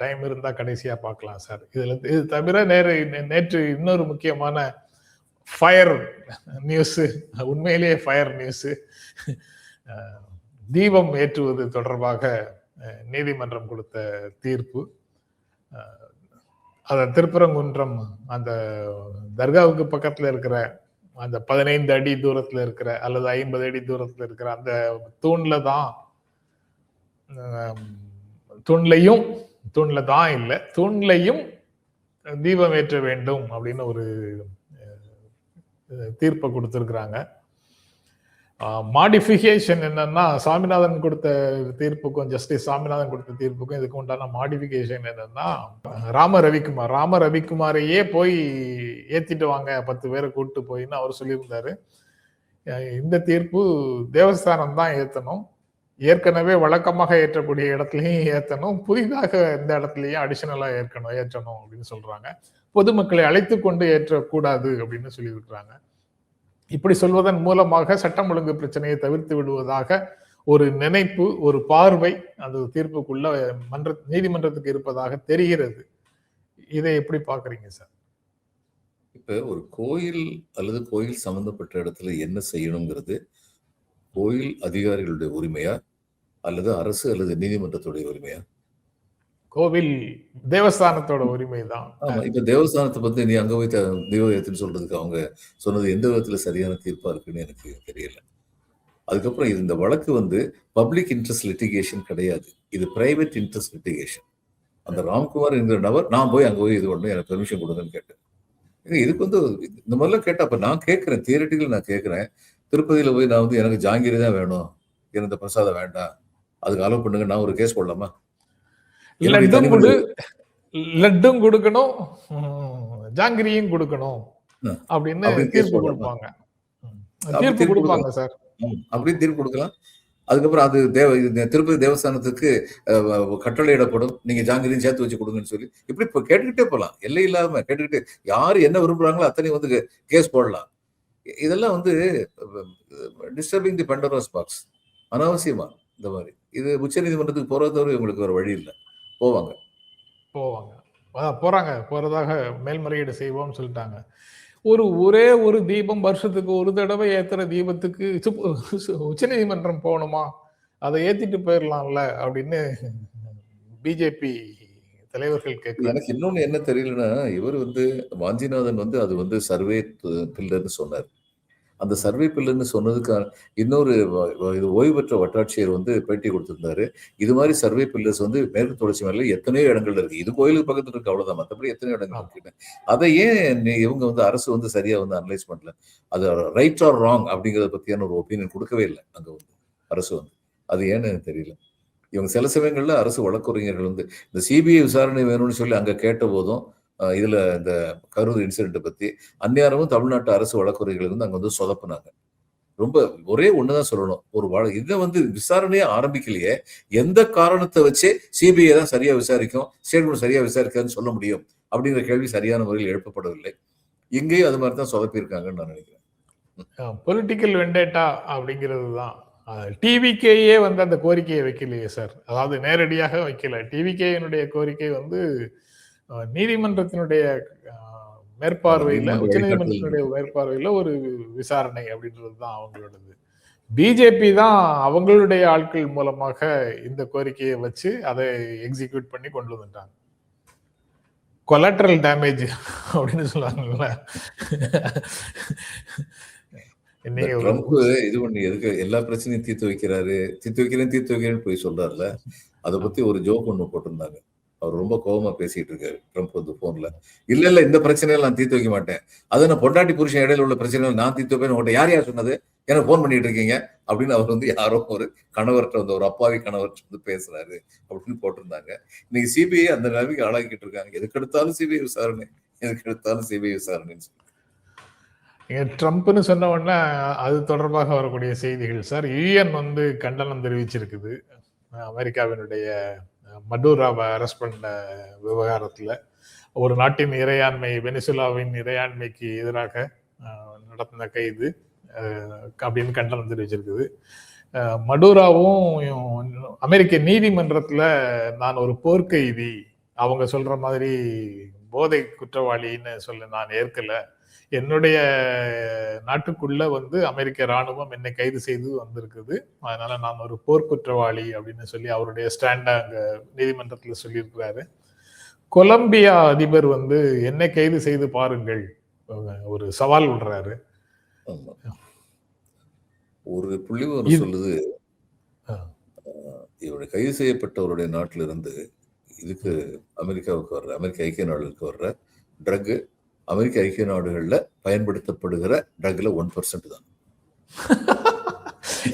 டைம் இருந்தா கடைசியா பார்க்கலாம் சார். இது தவிர நேற்று இன்னொரு முக்கியமான ஃபயர் நியூஸ், உண்மையிலேயே ஃபயர் நியூஸ், தீபம் ஏற்றுவது தொடர்பாக நீதிமன்றம் கொடுத்த தீர்ப்பு. அத திருப்பரங்குன்றம் அந்த தர்காவுக்கு பக்கத்துல இருக்கிற அந்த 15 அடி தூரத்துல இருக்கிற அல்லது 50 அடி தூரத்துல இருக்கிற அந்த தூண்ல தான் தூண்லையும் தீபம் ஏற்ற வேண்டும் அப்படின்னு ஒரு தீர்ப்பை கொடுத்திருக்கிறாங்க. மாடிஃபிகேஷன் என்னன்னா, சாமிநாதன் கொடுத்த தீர்ப்புக்கும், ஜஸ்டிஸ் சாமிநாதன் கொடுத்த தீர்ப்புக்கும் இதுக்கு உண்டான மாடிஃபிகேஷன் என்னன்னா, ராம ரவிக்குமாரையே போய் ஏத்திட்டு வாங்க, 10 பேரை கூட்டு போயின்னு அவர் சொல்லியிருந்தாரு. இந்த தீர்ப்பு தேவஸ்தானம் தான் ஏத்தணும், ஏற்கனவே வழக்கமாக ஏற்றக்கூடிய இடத்துலயும் ஏத்தணும், புதிதாக இந்த இடத்துலயும் அடிஷனலா ஏற்றணும் அப்படின்னு சொல்றாங்க. பொதுமக்களை அழைத்து கொண்டு ஏற்றக்கூடாது அப்படின்னு சொல்லியிருக்கிறாங்க. இப்படி சொல்வதன் மூலமாக சட்டம் ஒழுங்கு பிரச்சனையை தவிர்த்து விடுவதாக ஒரு நினைப்பு, ஒரு பார்வை அந்த தீர்ப்புக்குள்ள நீதிமன்றத்துக்கு இருப்பதாக தெரிகிறது. இதை எப்படி பாக்குறீங்க சார்? இப்ப ஒரு கோயில் அல்லது கோயில் சம்பந்தப்பட்ட இடத்துல என்ன செய்யணுங்கிறது கோயில் அதிகாரிகளுடைய உரிமையா அல்லது அரசு அல்லது நீதிமன்றத்துடைய உரிமையா? கோவில் தேவஸ்தானத்தோட உரிமை தான். இப்ப தேவஸ்தானத்தை பத்தி நீ அங்க போய் தெய்வத்துன்னு சொல்றதுக்கு அவங்க சொன்னது எந்த விதத்துல சரியான தீர்ப்பா இருக்குன்னு எனக்கு தெரியல. அதுக்கப்புறம் இந்த வழக்கு வந்து பப்ளிக் இன்ட்ரெஸ்ட் லிட்டிகேஷன் கிடையாது, இது பிரைவேட் இன்ட்ரெஸ்ட் லிட்டிகேஷன். அந்த ராம்குமார் என்கிற நபர் நான் போய் அங்க போய் இது ஒண்ணு எனக்கு பெர்மிஷன் கொடுங்கன்னு கேட்டேன். இதுக்கு வந்து இந்த மாதிரிலாம் கேட்டா அப்ப நான் கேட்கிறேன், தியரட்டிக்கல் நான் கேட்கிறேன், திருப்பதியில போய் நான் வந்து எனக்கு ஜாங்கிரி தான் வேணும், எனக்கு இந்த பிரசாதம் வேண்டாம், அதுக்கு அலோவ் பண்ணுங்க, நான் ஒரு கேஸ் போடலாமா? லட்டும் கொடுக்கணும், ஜாங்கிரியும் கொடுக்கணும் அப்படின்னு தீர்ப்பு கொடுப்பாங்க. தீர்ப்பு கொடுப்பாங்க சார், அப்படி தீர்ப்பு கொடுக்கலாம். அதுக்கப்புறம் அது திருப்பதி தேவஸ்தானத்துக்கு கட்டளையிடப்படும், நீங்க ஜாங்கிரியும் சேர்த்து வச்சு கொடுங்கன்னு சொல்லி இப்படி கேட்டுக்கிட்டே போகலாம், எல்லை இல்லாம கேட்டுக்கிட்டு யாரு என்ன விரும்புறாங்களோ அத்தனை வந்து கேஸ் போடலாம். இதெல்லாம் வந்து டிஸ்டர்பிங் தி பண்டோராஸ் பாக்ஸ், அனாவசியமா இந்த மாதிரி. இது உச்ச நீதிமன்றத்துக்கு போறதோட இவங்களுக்கு ஒரு வழி இல்லை, போவாங்க. போறாங்க, போறதாக மேல்முறையீடு செய்வோம்னு சொல்லிட்டாங்க. ஒரே ஒரு தீபம் வருஷத்துக்கு ஒரு தடவை ஏத்துற தீபத்துக்கு உச்சநீதிமன்றம் போகணுமா? அதை ஏத்திட்டு போயிடலாம்ல அப்படின்னு பிஜேபி தலைவர்கள் கேட்கிறாங்க. எனக்கு இன்னொன்னு என்ன தெரியலன்னா, இவர் வந்து வாஞ்சிநாதன் வந்து அது வந்து சர்வே பில்லர்ன்னு சொன்னார். அந்த சர்வே பில்லுன்னு சொன்னதுக்கான இன்னொரு இது ஓய்வு பெற்ற வட்டாட்சியர் வந்து பேட்டி கொடுத்திருந்தாரு. இது மாதிரி சர்வே பில்லர்ஸ் வந்து மேற்கு தொடர்ச்சி மலையில எத்தனையோ இடங்கள்ல இருக்கு. இது கோயிலுக்கு பக்கத்துல இருக்கு அவ்வளவுதான். மற்றபடி எத்தனையோ இடங்கள் இருக்கு. அதை ஏன் இவங்க வந்து அரசு வந்து சரியா வந்து அனலைஸ் பண்ணல? அது ரைட் ஆர் ராங் அப்படிங்கறத பத்தியான ஒரு ஒப்பீனியன் கொடுக்கவே இல்லை அங்க வந்து அரசு வந்து. அது ஏன்னு எனக்கு தெரியல. இவங்க சில சமயங்கள்ல அரசு வழக்கறிஞர்கள் வந்து இந்த சிபிஐ விசாரணை வேணும்னு சொல்லி அங்க கேட்ட போதும் இதுல இந்த கரூர் இன்சிடென்ட் பத்தி அந்நியாரமும் தமிழ்நாட்டு அரசு வழக்கறிஞர்கள் வந்து அங்க வந்து சொதப்புனாங்க. ரொம்ப ஒரே ஒண்ணுதான் சொல்லணும். இதை வந்து விசாரணையே ஆரம்பிக்கலையே, எந்த காரணத்தை வச்சு சிபிஐ தான் சரியா விசாரிக்கும், ஸ்டேட் போர்டு சரியா விசாரிக்காதுன்னு சொல்ல முடியும் அப்படிங்கிற கேள்வி சரியான முறையில் எழுப்பப்படவில்லை. இங்கேயும் அது மாதிரி தான் சொதப்பியிருக்காங்கன்னு நான் நினைக்கிறேன். பொலிட்டிக்கல் வெண்டேட்டா அப்படிங்கிறது தான். டிவிகேயே வந்து அந்த கோரிக்கையை வைக்கலையே சார். அதாவது நேரடியாக வைக்கல. டிவிகேயினுடைய கோரிக்கை வந்து நீதிமன்றத்தினுடைய மேற்பார்வையில, உச்சநீதிமன்றத்தினுடைய மேற்பார்வையில ஒரு விசாரணை அப்படின்றது தான் அவங்களோடது. பிஜேபி தான் அவங்களுடைய ஆட்கள் மூலமாக இந்த கோரிக்கையை வச்சு அதை எக்ஸிக்யூட் பண்ணி கொண்டு வந்துட்டாங்க. கொலாட்ரல் டேமேஜ் அப்படின்னு சொல்லுவாங்கல்ல. ட்ரம்ப் இது பண்ணி எதுக்கு எல்லா பிரச்சனையும் தீர்த்து வைக்கிறேன்னு போய் சொல்றாருல. அதை பத்தி ஒரு ஜோக் ஒண்ணு போட்டிருந்தாங்க. அவர் ரொம்ப கோபமா பேசிட்டு இருக்காரு ட்ரம்ப் வந்து போன்ல. இல்ல இந்த பிரச்சனையில நான் தீர்த்து வைக்க மாட்டேன். அதை நான் பொண்டாட்டி புருஷன் இடையில உள்ள பிரச்சனைகள் நான் தீர்த்து வைப்பேன். உங்கள்கிட்ட யார் சொன்னது? எனக்கு போன் பண்ணிட்டு இருக்கீங்க அப்படின்னு அவர் வந்து யாரோ ஒரு கணவர்கிட்ட வந்து ஒரு அப்பாவி கணவர்கிட்ட வந்து பேசுறாரு அப்படின்னு போட்டிருந்தாங்க. இன்னைக்கு சிபிஐ அந்த நிலைமைக்கு ஆளாக்கிட்டு இருக்காங்க. எதுக்கு எடுத்தாலும் சிபிஐ விசாரணைன்னு சொல்லி. ட்ரம்ப்னு சொன்ன உடனே அது தொடர்பாக வரக்கூடிய செய்திகள் சார். யுஎன் வந்து கண்டனம் தெரிவிச்சிருக்குது அமெரிக்காவினுடைய மடூராவை அரெஸ்ட் பண்ண விவகாரத்துல. ஒரு நாட்டின் இறையாண்மை, வெனிசுலாவின் இறையாண்மைக்கு எதிராக நடத்தின கைது அப்படின்னு கண்டனம் தெரிவிச்சிருக்குது. மடூராவும் அமெரிக்க நீதிமன்றத்துல நான் ஒரு போர்க்கைதி, அவங்க சொல்ற மாதிரி போதை குற்றவாளின்னு சொல்ல நான் ஏற்கல, என்னுடைய நாட்டுக்குள்ள வந்து அமெரிக்க ராணுவம் என்னை கைது செய்து வந்திருக்குது, அதனால நான் ஒரு போர்க்குற்றவாளி அப்படின்னு சொல்லி அவருடைய ஸ்டாண்ட அங்க நீதிமன்றத்துல சொல்லியிருக்கிறாரு. கொலம்பியா அதிபர் வந்து என்னை கைது செய்து பாருங்கள் ஒரு சவால் விடுறாரு. ஒரு புள்ளிவிவரம் சொல்லுது, இவருடைய கைது செய்யப்பட்டவருடைய நாட்டில இருந்து இதுக்கு அமெரிக்காவுக்கு வர்ற, அமெரிக்க ஐக்கிய நாடுகளுக்கு வர்ற ட்ரக் அமெரிக்க ஐக்கிய நாடுகள்ல பயன்படுத்தப்படுகிற ட்ரக்ல 1% தான்.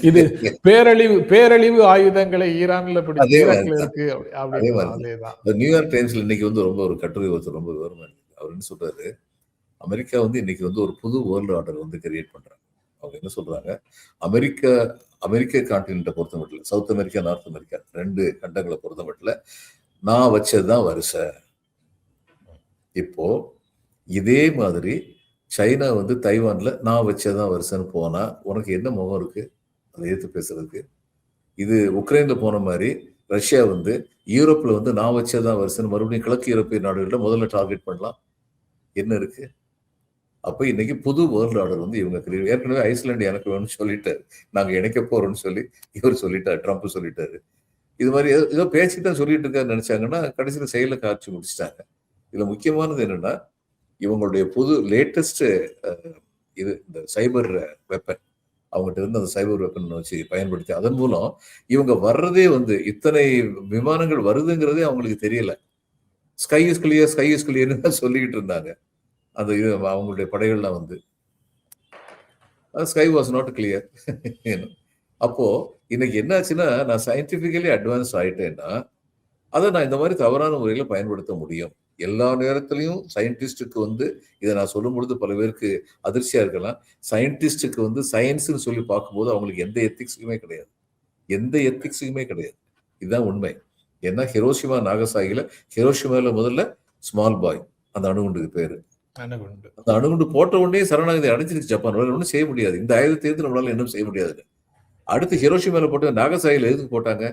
இது பேரழிவு ஆயுதங்களை ஈரான்ல இருக்கு. நியூயார்க் டைம்ஸ்ல இன்னைக்கு வந்து ரொம்ப ஒரு கட்டுரை ஒருத்தர் ரொம்ப விவரமா இருக்கு. அவர் என்ன சொல்றாரு, அமெரிக்கா வந்து இன்னைக்கு வந்து ஒரு புது வேர்ல்டு ஆர்டர் வந்து கிரியேட் பண்றாங்க. அவங்க என்ன சொல்றாங்க, அமெரிக்க கான்டினென்ட்டை பொறுத்த மட்டும், சவுத் அமெரிக்கா, நார்த் அமெரிக்கா 2 கண்டங்களை பொறுத்த மட்டும் நான் வச்சதுதான் வரிசை. இப்போ இதே மாதிரி சைனா வந்து தைவான்ல நான் வச்சதான் வருஷன்னு போனா உனக்கு என்ன முகம் இருக்கு அதை ஏத்து பேசுறதுக்கு? இது உக்ரைன்ல போன மாதிரி ரஷ்யா வந்து யூரோப்ல வந்து நான் வச்சதான் வருஷன்னு மறுபடியும் கிழக்கு யூரோப்பிய நாடுகள்ல முதல்ல டார்கெட் பண்ணலாம். என்ன இருக்கு? அப்ப இன்னைக்கு புது வேர்ல்டு ஆர்டர் வந்து இவங்க ஏற்கனவே ஐஸ்லாந்து எனக்கு வேணும்னு சொல்லிட்டாரு, நாங்க இணைக்க போறோம்னு சொல்லி இவர் சொல்லிட்டாரு, ட்ரம்ப் சொல்லிட்டாரு. இது மாதிரி ஏதோ பேச்சுதான் சொல்லிட்டு இருக்காரு நினைச்சாங்கன்னா கடைசியில செயல காட்சி முடிச்சுட்டாங்க. இதுல முக்கியமானது என்னன்னா, இவங்களுடைய புது லேட்டஸ்ட் இது இந்த சைபர் வெப்பன், அவங்ககிட்ட இருந்து அந்த சைபர் வெப்பன் வச்சு பயன்படுத்தி அதன் மூலம் இவங்க வர்றதே வந்து இத்தனை விமானங்கள் வருதுங்கிறதே அவங்களுக்கு தெரியல. ஸ்கை இஸ் கிளியர்னு சொல்லிக்கிட்டு இருந்தாங்க. அந்த இது அவங்களுடைய படைகள்லாம் வந்து ஸ்கை வாஸ் நாட் கிளியர். அப்போ இன்னைக்கு என்னாச்சுன்னா, நான் சயின்டிபிக்கலி அட்வான்ஸ் ஆயிட்டேன்னா அதை நான் இந்த மாதிரி தவறான முறையில பயன்படுத்த முடியும். எல்லா நேரத்திலையும் சயின்டிஸ்டுக்கு வந்து இதை நான் சொல்லும் பொழுது பல பேருக்கு அதிர்ச்சியா இருக்கலாம். சயின்டிஸ்டுக்கு வந்து சயின்ஸ்ன்னு சொல்லி பார்க்கும்போது அவங்களுக்கு எந்த எத்திக்ஸுக்குமே கிடையாது. இதுதான் உண்மை. ஏன்னா ஹிரோஷிமா நாகசாகில, ஹிரோஷிமால முதல்ல ஸ்மால் பாய், அந்த அணுகுண்டுக்கு பேரு. அந்த அணுகுண்டு போட்ட உடனே சரணாகதி அடைஞ்சிருச்சு ஜப்பான். ஒன்றும் செய்ய முடியாது, இந்த ஆயுதத்தை எடுத்து நம்மளால இன்னும் செய்ய முடியாது. அடுத்து ஹிரோஷிமால போட்டு நாகசாகில எதுக்கு போட்டாங்க?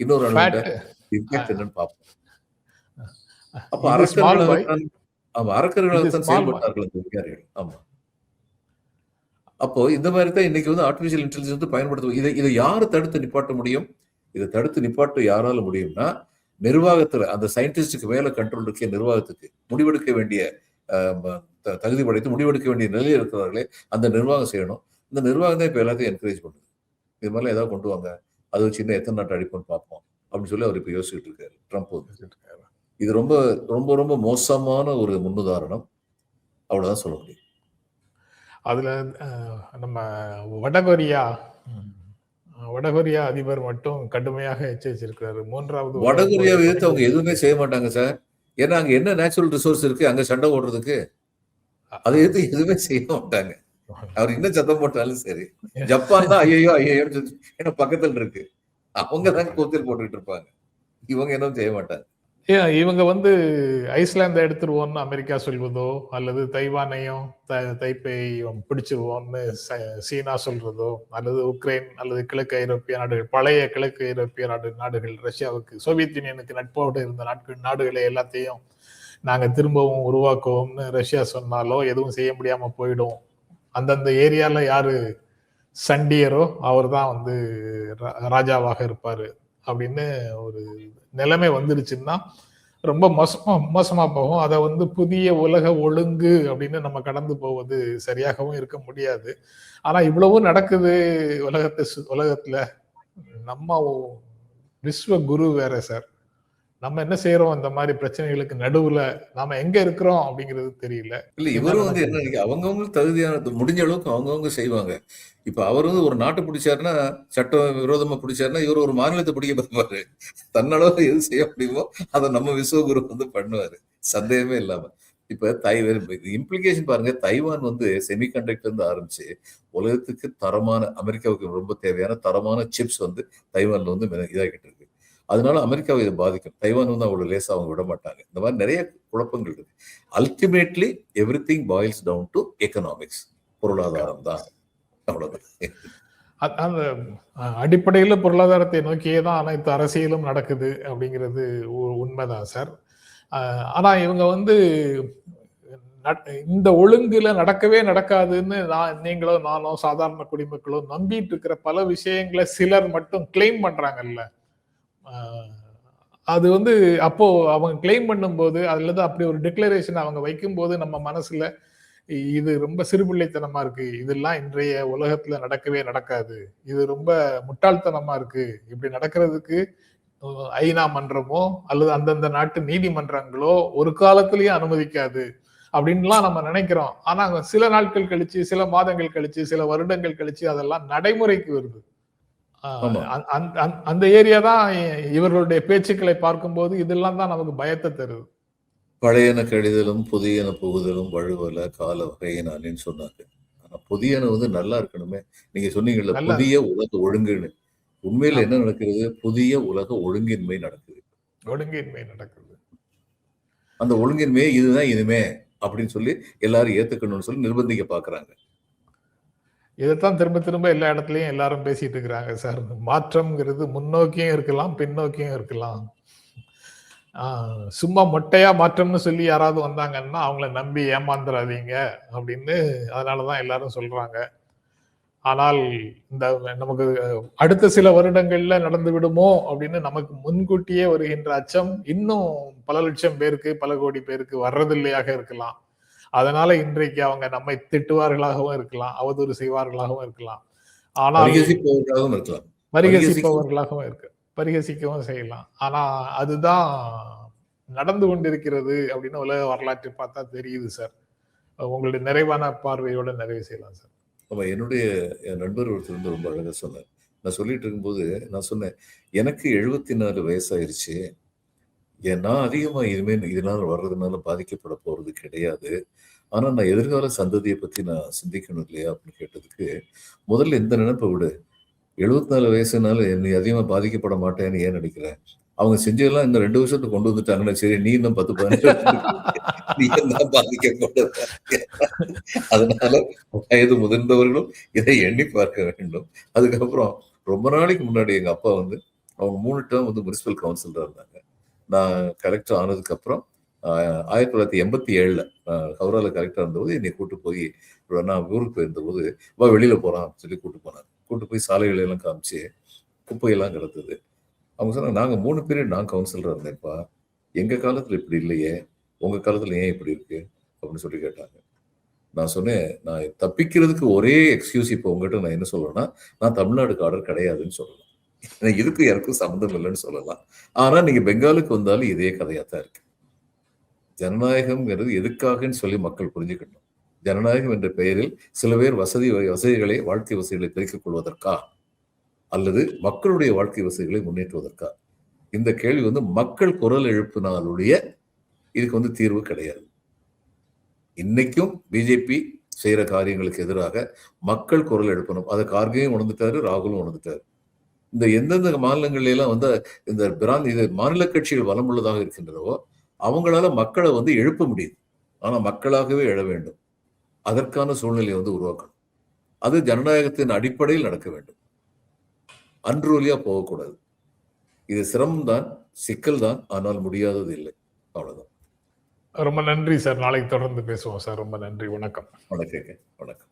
இன்னொரு அணுகுண்ட இம்பாக்ட் என்னன்னு பார்ப்போம். அப்ப இது ஸ்மால் பாய், அரக்கர்களாகத்தான் ஆமா இது அரக்கர்களாகத்தான் ஸ்மால் பாய். செயல்பட்டார்கள் அந்த அதிகாரிகள். ஆமா. அப்போ இந்த மாதிரி தான் இன்னைக்கு வந்து ஆர்டிபிஷியல் இன்டெலிஜென்ஸ் வந்து பயன்படுத்துவோம். இதை யாரு தடுத்து நிப்பாட்ட முடியும்? இதை தடுத்து நிப்பாட்ட யாரால முடியும்னா, நிர்வாகத்துல அந்த சயின்டிஸ்டுக்கு மேல கண்ட்ரோல் இருக்க நிர்வாகத்துக்கு முடிவெடுக்க வேண்டிய தகுதி படைத்து முடிவெடுக்க வேண்டிய நிலையில் இருக்கிறவர்களே அந்த நிர்வாகம் செய்யணும். இந்த நிர்வாகம் தான் இப்ப எல்லாத்தையும் என்கரேஜ் பண்ணுது. இது மாதிரிலாம் ஏதாவது கொண்டு வாங்க, அது வச்சு இன்னும் எத்தனை நாட்டு அடிப்போம்னு பார்ப்போம் அப்படின்னு சொல்லி அவர் இப்ப யோசிச்சுட்டு இருக்காரு ட்ரம்ப் வந்து. இது ரொம்ப ரொம்ப ரொம்ப மோசமான ஒரு முன்னுதாரணம். அவ்வளவுதான் சொல்ல முடியும். அதுல நம்ம வடகொரியா வடகொரியா அதிபர் மட்டும் கடுமையாக எச்சரிச்சிருக்கிறாரு. மூன்றாவது வடகொரியாவை எதிர்த்து அவங்க எதுவுமே செய்ய மாட்டாங்க சார். ஏன்னா அங்க என்ன நேச்சுரல் ரிசோர்ஸ் இருக்கு அங்க சண்டை ஓடுறதுக்கு? அதை எதிர்த்து எதுவுமே செய்ய மாட்டாங்க. அவர் என்ன சத்தம் போட்டாலும் சரி. ஜப்பான் தான் ஐயோ ஐயோன்னு ஏன்னா பக்கத்துல இருக்கு. அவங்க தான் கூச்சல் போட்டுக்கிட்டு இருப்பாங்க. இவங்க என்ன செய்ய மாட்டாங்க. இவங்க வந்து ஐஸ்லாந்தை எடுத்துருவோம்னு அமெரிக்கா சொல்வதோ, அல்லது தைவானையும் தைப்பேயும் பிடிச்சிருவோம்னு சீனா சொல்றதோ, அல்லது உக்ரைன் அல்லது கிழக்கு ஐரோப்பிய நாடுகள், பழைய கிழக்கு ஐரோப்பிய நாடுகள் ரஷ்யாவுக்கு, சோவியத் யூனியனுக்கு நட்போடு இருந்த நாடுகளை எல்லாத்தையும் நாங்க திரும்பவும் உருவாக்குவோம்னு ரஷ்யா சொன்னாலோ எதுவும் செய்ய முடியாம போயிடும். அந்தந்த ஏரியால யாரு சண்டியரோ அவர் தான் வந்து ராஜாவாக இருப்பாரு அப்படின்னு ஒரு நிலைமை வந்துருச்சுன்னா ரொம்ப மோசமா போகும். அதை வந்து புதிய உலக ஒழுங்கு அப்படின்னு நம்ம கடந்து போவது சரியாகவும் இருக்க முடியாது. ஆனா இவ்வளவும் நடக்குது உலகத்துல. நம்ம விஸ்வ குரு வேற சார். நம்ம என்ன செய்யறோம்? இந்த மாதிரி பிரச்சனைகளுக்கு நடுவுல நாம எங்க இருக்கிறோம் அப்படிங்கிறது தெரியல. இல்ல இவரும் வந்து என்ன அவங்கவுங்க தகுதியான முடிஞ்ச அளவுக்கு அவங்கவுங்க செய்வாங்க. இப்ப அவர் வந்து ஒரு நாட்டை பிடிச்சாருன்னா, சட்டம் விரோதமா பிடிச்சாருன்னா, இவர் ஒரு மாநிலத்தை பிடிக்க பார்ப்பாரு. தன்னளவு எது செய்ய முடியுமோ அதை நம்ம விஸ்வகுரு வந்து பண்ணுவாரு. சந்தேகமே இல்லாம. இப்ப இம்ப்ளிகேஷன் பாருங்க. தைவான் வந்து செமிகண்டக்டர் இருந்து ஆரம்பிச்சு உலகத்துக்கு தரமான, அமெரிக்காவுக்கு ரொம்ப தேவையான தரமான சிப்ஸ் வந்து தைவான்ல வந்து இதாகிட்டு இருக்கு. அதனால அமெரிக்காவை இதை பாதிக்கும். தைவான் வந்து அவ்வளவு லேசா அவங்க விட மாட்டாங்க. இந்த மாதிரி நிறைய குழப்பங்கள் இருக்கு. Ultimately everything boils down to economics. பொருளாதாரம் தான். அவ்வளவுதான். அந்த அடிப்படையில பொருளாதாரத்தை நோக்கியே தான் அனைத்து அரசியலும் நடக்குது அப்படிங்கிறது உண்மைதான் சார். ஆனா இவங்க வந்து இந்த ஒழுங்குல நடக்கவே நடக்காதுன்னு நீங்களோ நானோ சாதாரண குடிமக்களோ நம்பிட்டு இருக்கிற பல விஷயங்களை சிலர் மட்டும் கிளைம் பண்றாங்கல்ல. அது வந்து அப்போ அவங்க கிளைம் பண்ணும்போது அல்லது அப்படி ஒரு டிக்ளரேஷன் அவங்க வைக்கும்போது நம்ம மனசுல இது ரொம்ப சிறுபிள்ளைத்தனமா இருக்கு, இதெல்லாம் இன்றைய உலகத்துல நடக்கவே நடக்காது, இது ரொம்ப முட்டாள்தனமா இருக்கு, இப்படி நடக்கிறதுக்கு ஐநா மன்றமோ அல்லது அந்தந்த நாட்டு நீதிமன்றங்களோ ஒரு காலத்திலயும் அனுமதிக்காது அப்படின்லாம் நம்ம நினைக்கிறோம். ஆனா சில நாட்கள் கழிச்சு, சில மாதங்கள் கழிச்சு, சில வருடங்கள் கழிச்சு அதெல்லாம் நடைமுறைக்கு வருது. அந்த ஏரியா தான் இவர்களுடைய பேச்சுக்களை பார்க்கும்போது இதெல்லாம் தான் நமக்கு பயத்தை தருது. பழையன கழிதலும் புதியன புகுதலும் வழுவல கால வகையினான்னு சொன்னாங்க. ஆனா புதியன வந்து நல்லா இருக்கணுமே. நீங்க சொன்னீங்கல்ல புதிய உலக ஒழுங்குன்னு. உண்மையில என்ன நடக்கிறது? புதிய உலக ஒழுங்கின்மை நடக்குது. ஒழுங்கின்மை நடக்குது. அந்த ஒழுங்கின்மையை இதுதான் இனிமே அப்படின்னு சொல்லி எல்லாரும் ஏத்துக்கணும்னு சொல்லி நிர்பந்திக்க பாக்குறாங்க. இதைத்தான் திரும்ப திரும்ப எல்லா இடத்துலயும் எல்லாரும் பேசிட்டு இருக்கிறாங்க சார். மாற்றம்ங்கிறது முன்னோக்கியும் இருக்கலாம், பின்னோக்கியும் இருக்கலாம். சும்மா மொட்டையா மாற்றம்னு சொல்லி யாராவது வந்தாங்கன்னா அவங்கள நம்பி ஏமாந்துடாதீங்க அப்படின்னு அதனாலதான் எல்லாரும் சொல்றாங்க. ஆனால் இந்த நமக்கு அடுத்த சில வருடங்கள்ல நடந்து விடுமோ அப்படின்னு நமக்கு முன்கூட்டியே வருகின்ற அச்சம் இன்னும் பல லட்சம் பேருக்கு, பல கோடி பேருக்கு வர்றதில்லையாக இருக்கலாம். அதனால இன்றைக்கு அவங்க நம்மை திட்டுவார்களாகவும் இருக்கலாம், அவதூறு செய்வார்களாகவும் இருக்கலாம், ஆனால் பரிகசிப்பவர்களாகவும் இருக்கு, பரிகசிக்கவும் செய்யலாம். ஆனா அதுதான் நடந்து கொண்டிருக்கிறது அப்படின்னு உலக வரலாற்றை பார்த்தா தெரியுது சார். உங்களுடைய நிறைவான பார்வையோட நிறைவு செய்யலாம் சார். ஆமா, என்னுடைய நண்பர் ஒருத்தர் வந்து ரொம்ப அழகா சொன்னார். நான் சொல்லிட்டு இருக்கும்போது நான் சொன்னேன், எனக்கு 74 வயசாயிருச்சு, நான் அதிகமா இதனால வர்றதுனால பாதிக்கப்பட போறது கிடையாது. ஆனா நான் எதிர்கால சந்ததியை பத்தி நான் சிந்திக்கணும் இல்லையா அப்படின்னு கேட்டதுக்கு, முதல்ல இந்த நினைப்பை விடு. 74 வயசுனால நீ அதிகமா பாதிக்கப்பட மாட்டேன்னு ஏன் நினைக்கிறேன்? அவங்க செஞ்சதெல்லாம் இந்த 2 வருஷத்துக்கு கொண்டு வந்துட்டாங்கன்னா சரி, நீ இன்னும் 10-15 நீ தான் பாதிக்கப்பட. அதனால வயது முதிர்ந்தவர்களும் இதை எண்ணி பார்க்க வேண்டும். அதுக்கப்புறம் ரொம்ப நாளைக்கு முன்னாடி எங்க அப்பா வந்து அவங்க 3 டேர்ம் வந்து முனிசிபல் கவுன்சிலரா இருந்தாங்க. நான் கலெக்டர் ஆனதுக்கு அப்புறம் 1987 ஹவுரால கரெக்டா இருந்தபோது என்னை கூட்டு போய் நான் ஊருக்கு போயிருந்தபோது வெளியில போறான் சொல்லி கூட்டு போனாங்க. கூட்டு போய் சாலைகளை எல்லாம் காமிச்சு குப்பையெல்லாம் கிடந்தது. அவங்க சொன்னாங்க, நாங்க 3 பீரியட் நான் கவுன்சிலரா இருந்தேன்ப்பா, எங்க காலத்துல இப்படி இல்லையே, உங்க காலத்துல ஏன் இப்படி இருக்கு அப்படின்னு சொல்லி கேட்டாங்க. நான் சொன்னேன், நான் தப்பிக்கிறதுக்கு ஒரே எக்ஸ்கியூஸ் இப்போ உங்ககிட்ட நான் என்ன சொல்றேன்னா, நான் தமிழ்நாடு காடர் கிடையாதுன்னு சொல்லலாம். இதுக்கும் எனக்கும் சம்மந்தம் இல்லைன்னு சொல்லலாம். ஆனா நீங்க பெங்காலுக்கு வந்தாலும் இதே கதையா தான் இருக்கு. ஜனநாயகம்ங்கிறது எதுக்காகன்னு சொல்லி மக்கள் புரிஞ்சுக்கணும். ஜனநாயகம் என்ற பெயரில் சில பேர் வசதிகளை வாழ்க்கை வசதிகளை பெருக்கிக் கொள்வதற்கா அல்லது மக்களுடைய வாழ்க்கை வசதிகளை முன்னேற்றுவதற்கா? இந்த கேள்வி மக்கள் குரல் எழுப்பினாலுடைய இதுக்கு தீர்வு கிடையாது. இன்னைக்கும் பிஜேபி செய்யற காரியங்களுக்கு எதிராக மக்கள் குரல் எழுப்பணும். அதை கார்கேயும் உணர்ந்துட்டாரு, ராகுலும் உணர்ந்துட்டாரு. இந்த எந்தெந்த மாநிலங்கள்ல எல்லாம் இந்த மாநில கட்சிகள் பலம் உள்ளதாக இருக்கின்றனவோ அவங்களால மக்களை எழுப்ப முடியுது. ஆனா மக்களாகவே எழ வேண்டும். அதற்கான சூழ்நிலையை உருவாக்கணும். அது ஜனநாயகத்தின் அடிப்படையில் நடக்க வேண்டும். அன்றுவலியா போகக்கூடாது. இது சிரமம் தான், சிக்கல் தான், ஆனால் முடியாதது இல்லை. அவ்வளவுதான். ரொம்ப நன்றி சார். நாளைக்கு தொடர்ந்து பேசுவோம் சார். ரொம்ப நன்றி. வணக்கம். வணக்கம்.